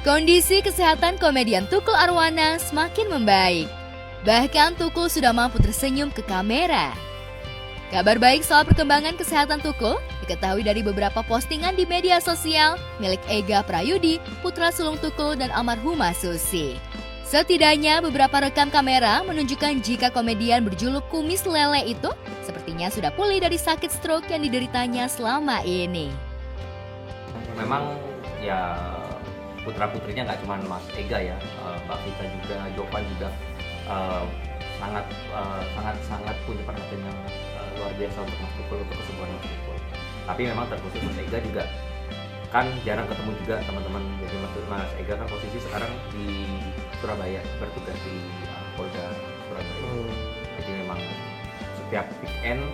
Kondisi kesehatan komedian Tukul Arwana semakin membaik. Bahkan Tukul sudah mampu tersenyum ke kamera. Kabar baik soal perkembangan kesehatan Tukul diketahui dari beberapa postingan di media sosial milik Ega Prayudi, putra sulung Tukul dan almarhumah Susi. Setidaknya beberapa rekam kamera menunjukkan jika komedian berjuluk Kumis Lele itu sepertinya sudah pulih dari sakit stroke yang dideritanya selama ini. Memang ya putra-putrinya nggak cuma Mas Ega ya, Mbak Vita juga, Jovan juga sangat punya perhatian yang luar biasa untuk Mas Tukul, untuk kesembuhan Mas Tukul. Tapi memang terkhusus Mas Ega juga kan jarang ketemu juga teman-teman. Jadi Mas Ega kan posisi sekarang di Surabaya, bertugas di Polda Surabaya. Jadi memang setiap weekend,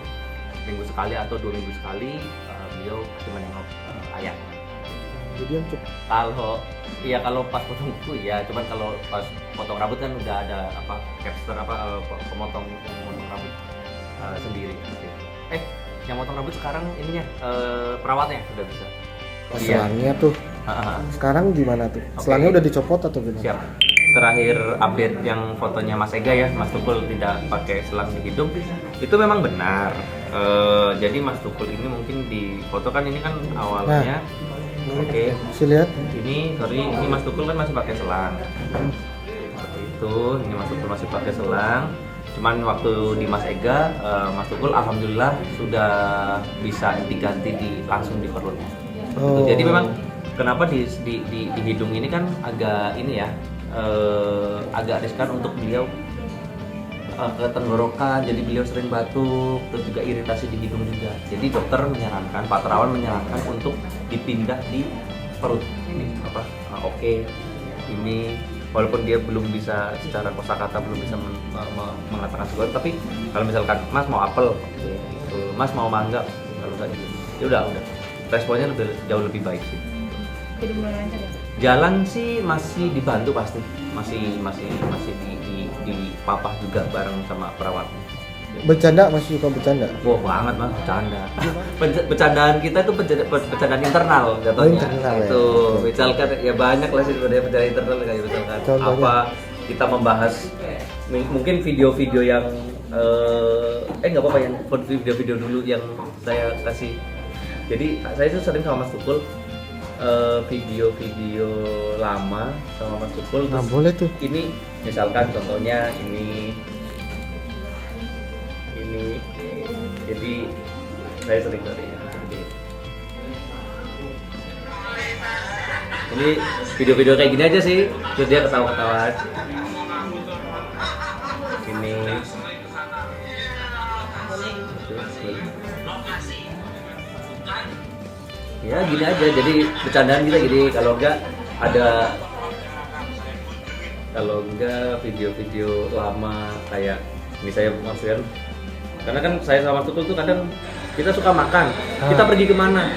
minggu sekali atau 2 minggu sekali, beliau pasti menengok ayah. Jadi untuk kalau pas potong kuku ya, cuman kalau pas potong rambut kan udah ada capster pemotong rambut sendiri. Yang potong rambut sekarang ininya perawatnya udah bisa. selangnya tuh. Sekarang gimana tuh? Selangnya udah dicopot atau gimana? Siap. Terakhir update yang fotonya Mas Ega ya, Mas Tukul tidak pakai selang di hidung, itu memang benar. Jadi Mas Tukul ini mungkin di foto kan ini kan awalnya. Oke. Bisa lihat? Ini Mas Tukul kan masih pakai selang. Seperti itu, ini Mas Tukul masih pakai selang. Cuman waktu di Mas Ega, Mas Tukul alhamdulillah sudah bisa diganti langsung di perut. Jadi memang kenapa di hidung ini kan agak ini ya, agak riskan untuk beliau ke tenggorokan, jadi beliau sering batuk, terus juga iritasi di hidung juga. Jadi dokter menyarankan, Pak Terawan menyarankan untuk dipindah di perut. Ini ini walaupun dia belum bisa secara kosakata belum bisa mengatakan sesuatu, tapi kalau misalkan Mas mau apel, gitu. Mas mau mangga, kalau nggak gitu, ya udah. Responnya jauh lebih baik sih. Jadi mulai lancar ya? Jalan sih masih dibantu pasti, masih di papah juga bareng sama perawatnya. Bercanda, masih suka bercanda? Wah banget Mas, bercanda. Bercandaan kita itu bercandaan internal jatuhnya. Internal, itu ya. Misalkan ya banyak lah sih sebenarnya bercandaan internal, kayak misalkan contohnya? Kita membahas mungkin video-video yang nggak apa-apa, yang video-video dulu yang saya kasih. Jadi saya tuh sering sama Mas Tukul video-video lama sama Mas Tukul. Nah, boleh tuh. Ini misalkan contohnya ini, jadi saya sering ini video-video kayak gini aja sih, terus dia ketawa-ketawa. Ini ya gini aja, jadi bercandaan kita gini. Kalau enggak video-video lama kayak ini saya maksudnya, karena kan saya sama Tukul tuh kadang kita suka makan, kita pergi kemana,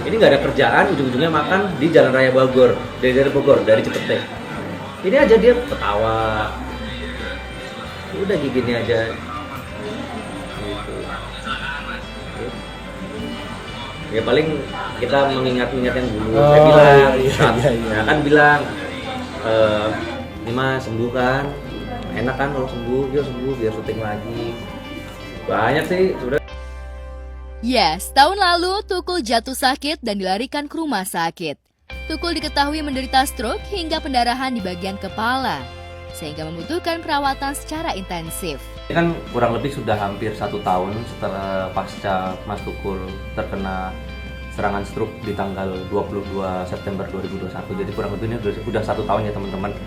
ini nggak ada kerjaan, ujung-ujungnya makan di Jalan Raya Bogor, dari Cipete. Ini aja dia ketawa, udah gini aja gitu. Ya paling kita mengingat-ingat yang dulu. Saya bilang, kan bilang, ini mah sembuh kan, enak kan kalau sembuh, yuk sembuh biar syuting lagi. Banyak sih sudah. Ya, setahun lalu Tukul jatuh sakit dan dilarikan ke rumah sakit. Tukul diketahui menderita stroke hingga pendarahan di bagian kepala, sehingga membutuhkan perawatan secara intensif. Ini kan kurang lebih sudah hampir 1 tahun setelah pasca Mas Tukul terkena serangan stroke di tanggal 22 September 2021. Jadi kurang lebih ini sudah 1 tahun ya teman-teman.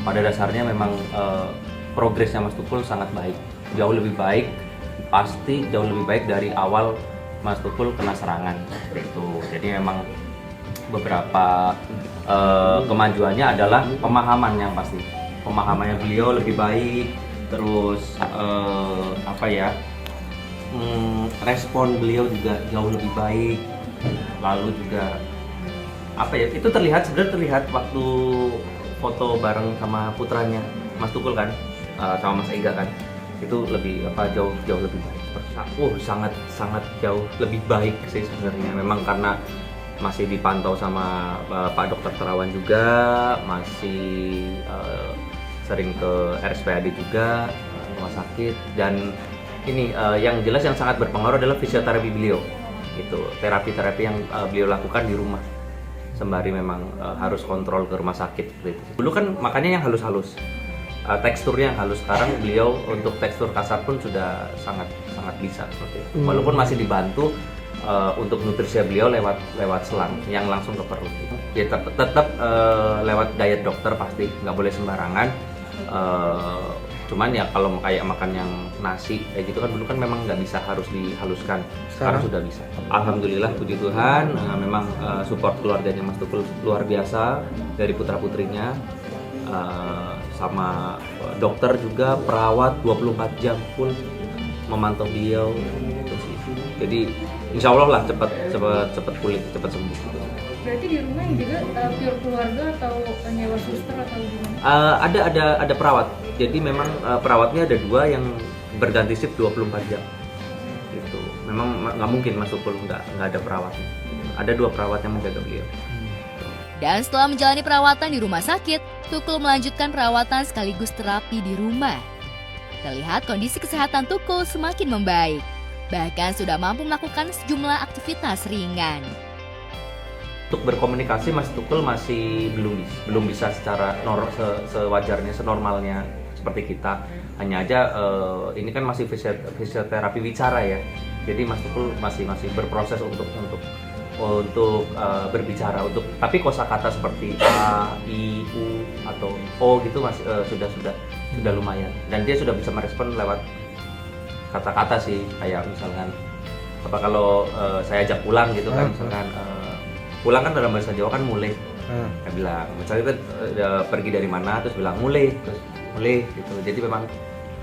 Pada dasarnya memang progresnya Mas Tukul sangat baik, jauh lebih baik, pasti jauh lebih baik dari awal Mas Tukul kena serangan seperti itu. Jadi memang beberapa kemajuannya adalah pemahaman, yang pasti pemahamannya beliau lebih baik, terus respon beliau juga jauh lebih baik. Lalu juga itu sebenarnya terlihat waktu foto bareng sama putranya Mas Tukul kan, sama Mas Ega kan, itu lebih jauh lebih baik. Sangat jauh lebih baik sih sebenarnya. Memang karena masih dipantau sama Pak Dokter Terawan juga, masih sering ke RSPAD juga, rumah sakit. Dan ini yang jelas yang sangat berpengaruh adalah fisioterapi beliau. Itu terapi-terapi yang beliau lakukan di rumah, sembari memang harus kontrol ke rumah sakit gitu. Dulu kan makannya yang halus-halus, teksturnya yang halus. Sekarang beliau untuk tekstur kasar pun sudah sangat bisa seperti itu. Walaupun masih dibantu untuk nutrisi beliau lewat selang yang langsung ke perut. Ya tetap lewat diet dokter pasti, nggak boleh sembarangan. Cuman ya kalau kayak makan yang nasi kayak gitu kan dulu kan memang nggak bisa, harus dihaluskan. Sekarang sudah bisa. Alhamdulillah, puji Tuhan, memang support keluarganya Mas Tukul luar biasa, dari putra putrinya, sama dokter juga, perawat 24 jam pun memantau beliau. Gitu sih. Jadi insya Allah lah cepat pulih, cepat sembuh. Gitu. Berarti di rumah yang juga pure keluarga atau nyewa suster atau gimana? Ada perawat. Jadi memang perawatnya ada 2 yang berganti shift 24 jam. Gitu. Memang nggak mungkin Mas Tukul nggak ada perawatnya. Ada 2 perawat yang menjaga beliau. Dan setelah menjalani perawatan di rumah sakit, Tukul melanjutkan perawatan sekaligus terapi di rumah. Terlihat kondisi kesehatan Tukul semakin membaik. Bahkan sudah mampu melakukan sejumlah aktivitas ringan. Untuk berkomunikasi Mas Tukul masih belum bisa secara sewajarnya, senormalnya seperti kita. Hanya aja ini kan masih fisioterapi bicara ya. Jadi Mas Tukul masih berproses untuk berbicara, tapi kosakata seperti A, I, U atau O gitu masih sudah lumayan. Dan dia sudah bisa merespon lewat kata-kata sih, kayak misalkan kalau saya ajak pulang gitu kan, misalkan pulang kan dalam bahasa Jawa kan mulai, saya bilang misalnya kita pergi dari mana terus bilang mulai gitu. Jadi memang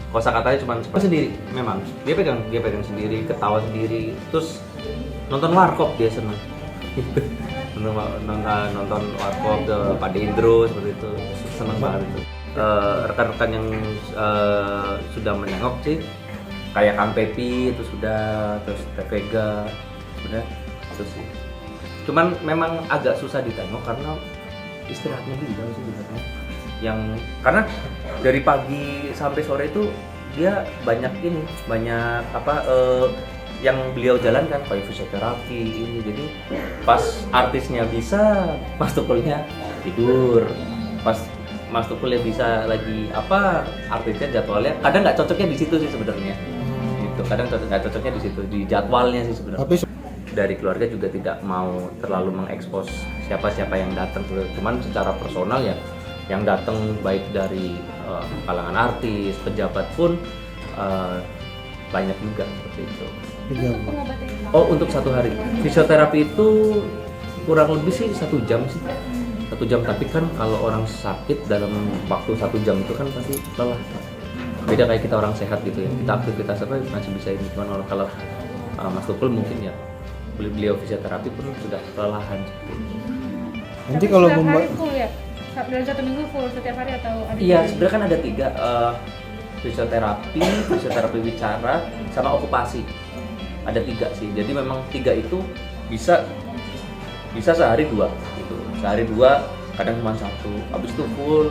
kosakatanya cuma sendiri, memang dia pegang sendiri, ketawa sendiri, terus nonton warkop dia senang. nonton warkop ke Pak Indro seperti itu, senang banget itu. Rekan-rekan yang sudah menengok sih kayak Kang Pepi itu sudah, terus Teh Vega sudah, terus sih. Cuman memang agak susah ditengok karena istirahatnya beliau sih sebenarnya. Yang karena dari pagi sampai sore itu dia banyak yang beliau jalankan kayak fisioterapi ini. Jadi pas artisnya bisa, Mas Tukulnya tidur. Pas Mas Tukulnya bisa lagi artisnya jadwalnya kadang nggak cocoknya di situ sih sebenarnya. Gitu. Kadang nggak cocoknya di situ, di jadwalnya sih sebenarnya. Dari keluarga juga tidak mau terlalu mengekspos siapa-siapa yang datang. Cuman secara personal ya yang datang baik dari kalangan artis, pejabat pun banyak juga seperti itu. Oh, untuk 1 hari. Fisioterapi itu kurang lebih sih 1 jam sih. 1 jam, tapi kan kalau orang sakit dalam waktu 1 jam itu kan pasti lelah. Beda kayak kita orang sehat gitu ya. Kita aktivitas masih bisa ini. Cuman kalau Mas Tukul mungkin ya beliau fisioterapi pun sudah kelelahan. Nanti kalau setiap hari full ya? Dalam 1 minggu full setiap hari atau ada? Iya, sebenarnya kan ada 3, fisioterapi bicara, sama okupasi. Ada 3 sih. Jadi memang 3 itu bisa sehari 2 gitu. Sehari 2, kadang cuma 1. Habis itu full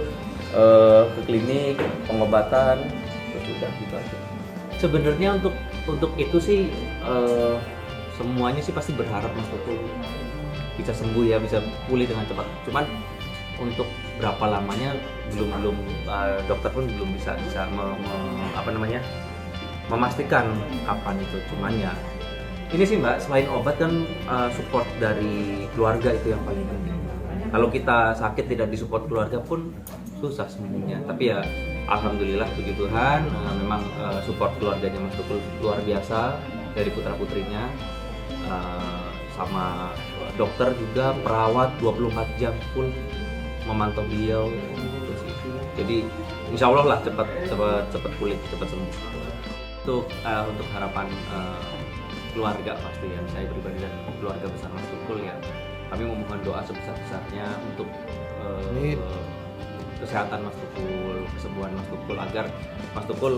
ke klinik, pengobatan, terus udah gitu aja. Sebenarnya untuk itu sih semuanya sih pasti berharap Mas Tukul bisa sembuh ya, bisa pulih dengan cepat. Cuman untuk berapa lamanya belum dokter pun belum bisa memastikan kapan itu. Cuman ya ini sih Mbak, selain obat kan support dari keluarga itu yang paling penting. Kalau kita sakit tidak disupport keluarga pun susah sembuhnya. Tapi ya alhamdulillah puji Tuhan, memang support keluarganya Mas Tukul luar biasa, dari putra putrinya, sama dokter juga, perawat 24 jam pun memantau beliau. Jadi insya Allah lah cepat pulih, cepat sembuh. Untuk harapan keluarga pasti ya, saya pribadi dan keluarga besar Mas Tukul ya, kami memohon doa sebesar-besarnya untuk kesehatan Mas Tukul, kesembuhan Mas Tukul, agar Mas Tukul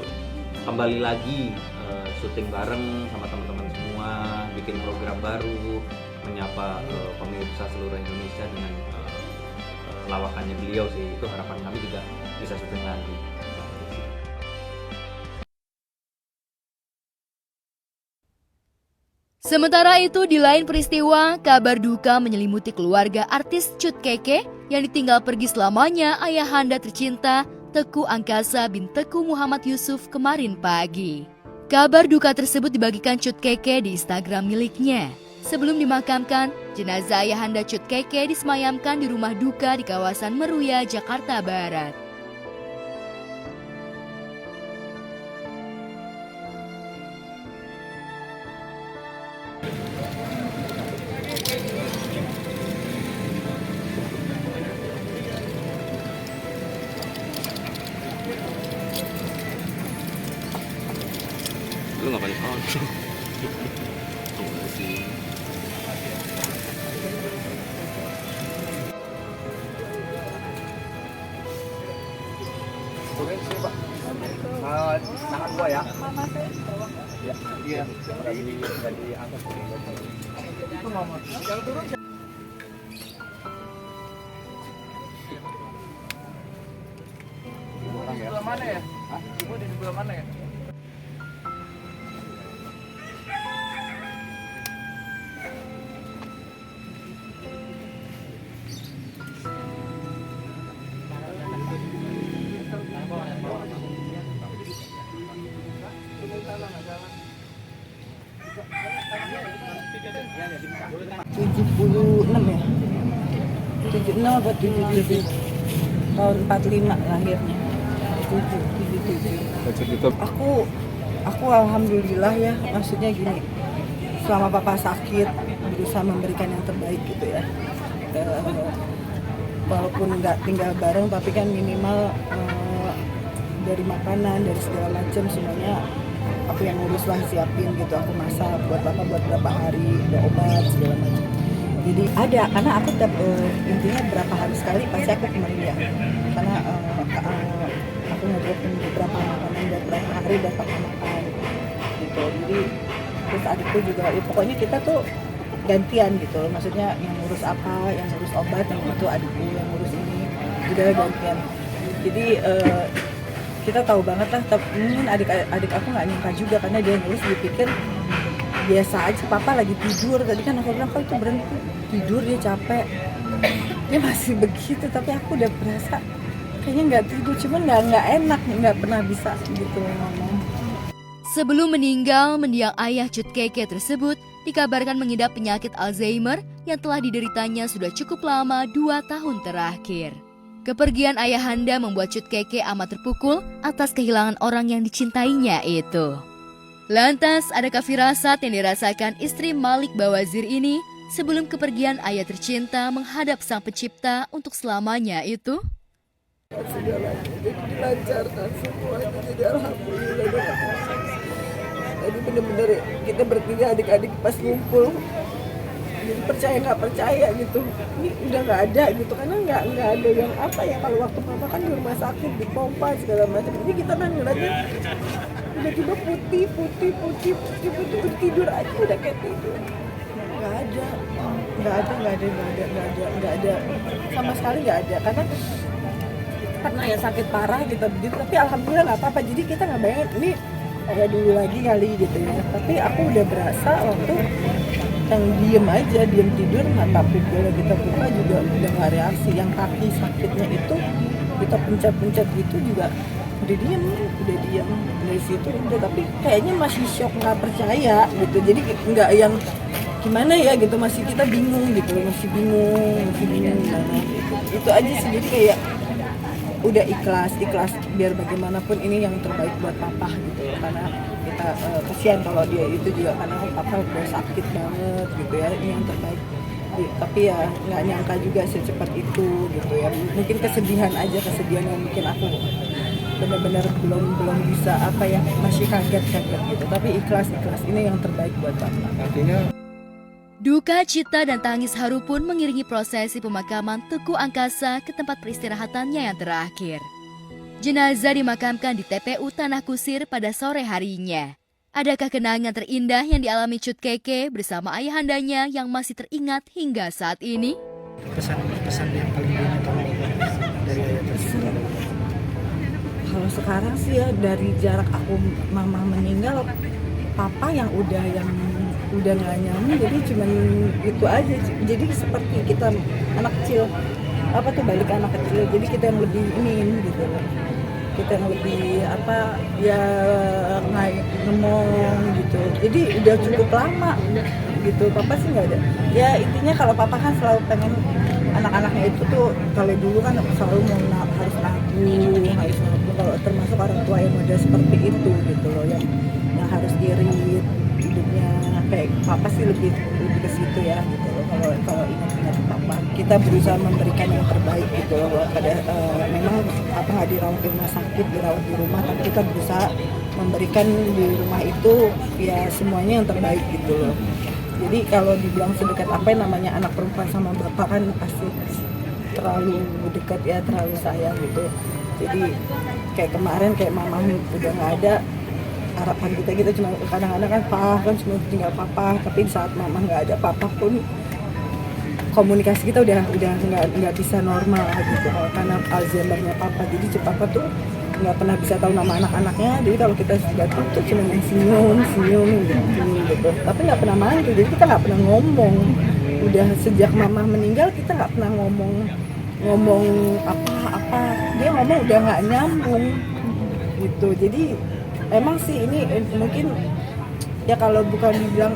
kembali lagi syuting bareng sama teman-teman semua, bikin program baru, menyapa pemirsa seluruh Indonesia dengan lawakannya beliau sih. Itu harapan kami juga bisa syuting lagi. Sementara itu, di lain peristiwa, kabar duka menyelimuti keluarga artis Cut Keke yang ditinggal pergi selamanya ayahanda tercinta Teuku Angkasa bin Teuku Muhammad Yusuf kemarin pagi. Kabar duka tersebut dibagikan Cut Keke di Instagram miliknya. Sebelum dimakamkan, jenazah ayahanda Cut Keke disemayamkan di rumah duka di kawasan Meruya, Jakarta Barat. Lu ngapain? Tangan gua ya. Iya. Dari atas. Itu mama. Yang turun. Di sebelah mana ya? Hah? Gua di sebelah mana ya? ya 76 atau 77 tahun 45 lahirnya 77. Aku alhamdulillah ya, maksudnya gini, selama papa sakit berusaha memberikan yang terbaik gitu ya, walaupun nggak tinggal bareng tapi kan minimal dari makanan, dari segala macam semuanya aku yang ngurus lah, siapin gitu, aku masak buat papa buat berapa hari, ada obat segala macam. Jadi ada, karena aku intinya berapa hari sekali pasti aku kemarin ya, karena aku ngedropin beberapa makanan buat berapa hari buat papa makan gitu. Jadi terus adikku juga, ya pokoknya kita tuh gantian gitu loh, maksudnya yang ngurus apa, yang ngurus obat, yang itu adikku, yang ngurus ini, udah gantian. Jadi kita tahu banget lah, mungkin adik aku nggak nyangka juga, karena dia ngurus dipikir biasa aja, papa lagi tidur. Tadi kan aku bilang, kok itu berhenti tidur, dia capek, dia masih begitu. Tapi aku udah berasa kayaknya nggak tidur, cuman nggak enak, nggak pernah bisa gitu ngomong. Sebelum meninggal, mendiang ayah Cut Keke tersebut dikabarkan mengidap penyakit Alzheimer yang telah dideritanya sudah cukup lama 2 tahun terakhir. Kepergian ayahanda membuat Cut Keke amat terpukul atas kehilangan orang yang dicintainya itu. Lantas, adakah firasat yang dirasakan istri Malik Bawazir ini sebelum kepergian ayah tercinta menghadap Sang Pencipta untuk selamanya itu? Segalanya jadi dilancarkan semuanya, jadi alhamdulillah. Tadi bener-bener kita bertiga adik-adik pas ngumpul, jadi percaya nggak percaya gitu, ini udah nggak ada gitu, karena nggak ada yang apa ya, kalau waktu papa kan di rumah sakit dipompa segala macam, ini kita kan ngeliatnya tiba-tiba putih tidur aja udah kayak tidur. Nggak ada sama sekali, nggak ada, karena ya sakit parah gitu begitu, tapi alhamdulillah nggak apa-apa. Jadi kita nggak bayangin ini kayak dulu lagi kali gitu ya, tapi aku udah berasa waktu yang diem tidur, mata pupilnya kita buka juga udah nggak reaksi. Yang kaki sakitnya itu kita pencet gitu juga udah diem dari situ udah, tapi kayaknya masih shock, nggak percaya gitu. Jadi nggak yang gimana ya gitu, masih kita bingung gitu, masih bingung nah, itu aja sih. Jadi kayak udah ikhlas biar bagaimanapun ini yang terbaik buat papa gitu, karena kita kasihan kalau dia itu juga, karena papa udah sakit banget gitu ya, ini yang terbaik. Tapi ya nggak nyangka juga secepat itu gitu ya, mungkin kesedihan yang bikin aku benar-benar belum bisa apa ya, masih kaget gitu, tapi ikhlas ini yang terbaik buat papa. Artinya Duka cita dan tangis haru pun mengiringi prosesi pemakaman Teuku Angkasa ke tempat peristirahatannya yang terakhir. Jenazah dimakamkan di TPU Tanah Kusir pada sore harinya. Adakah kenangan terindah yang dialami Cut Keke bersama ayahandanya yang masih teringat hingga saat ini? Pesan yang paling diingat dari ayah tersebut. Kalau sekarang sih ya, dari jarak aku mama meninggal, papa yang udah nggak nyambung, jadi cuman itu aja. Jadi seperti kita anak kecil, apa tuh balik anak kecil, jadi kita yang lebih ini gitu, kita yang lebih apa ya ngomong gitu. Jadi udah cukup lama gitu. Papa sih nggak ada. Ya intinya kalau papa kan selalu pengen anak-anaknya itu tuh, kalau dulu kan selalu mau harus nabung. Kalau termasuk orang tua yang udah seperti itu gitu loh, yang harus irit hidupnya, kayak papa sih lebih ke situ ya gitu loh. Kalau ingat papa, kita berusaha memberikan yang terbaik gitu loh. Pada memang apa nggak dirawat di rumah sakit, dirawat di rumah, tapi kita berusaha memberikan di rumah itu ya semuanya yang terbaik gitu loh. Jadi kalau dibilang sedekat apa yang namanya anak perempuan sama bapak kan pasti terlalu dekat ya, terlalu sayang gitu. Jadi kayak kemarin kayak mama udah nggak ada, harapan kita cuma kadang-kadang kan kan cuma tinggal papa, tapi saat mama nggak ada, papa pun komunikasi kita udah nggak bisa normal gitu karena Alzheimer-nya papa. Jadi papa tuh nggak pernah bisa tahu nama anak-anaknya, jadi kalau kita datang tuh cuma yang senyum gitu, tapi nggak pernah manggil, jadi kita nggak pernah ngomong. Udah sejak mama meninggal kita nggak pernah ngomong apa, dia ngomong udah nggak nyambung gitu. Jadi emang sih ini mungkin ya kalau bukan dibilang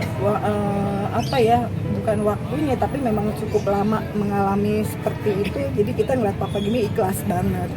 bukan waktunya, tapi memang cukup lama mengalami seperti itu. Jadi kita ngeliat papa gini ikhlas banget.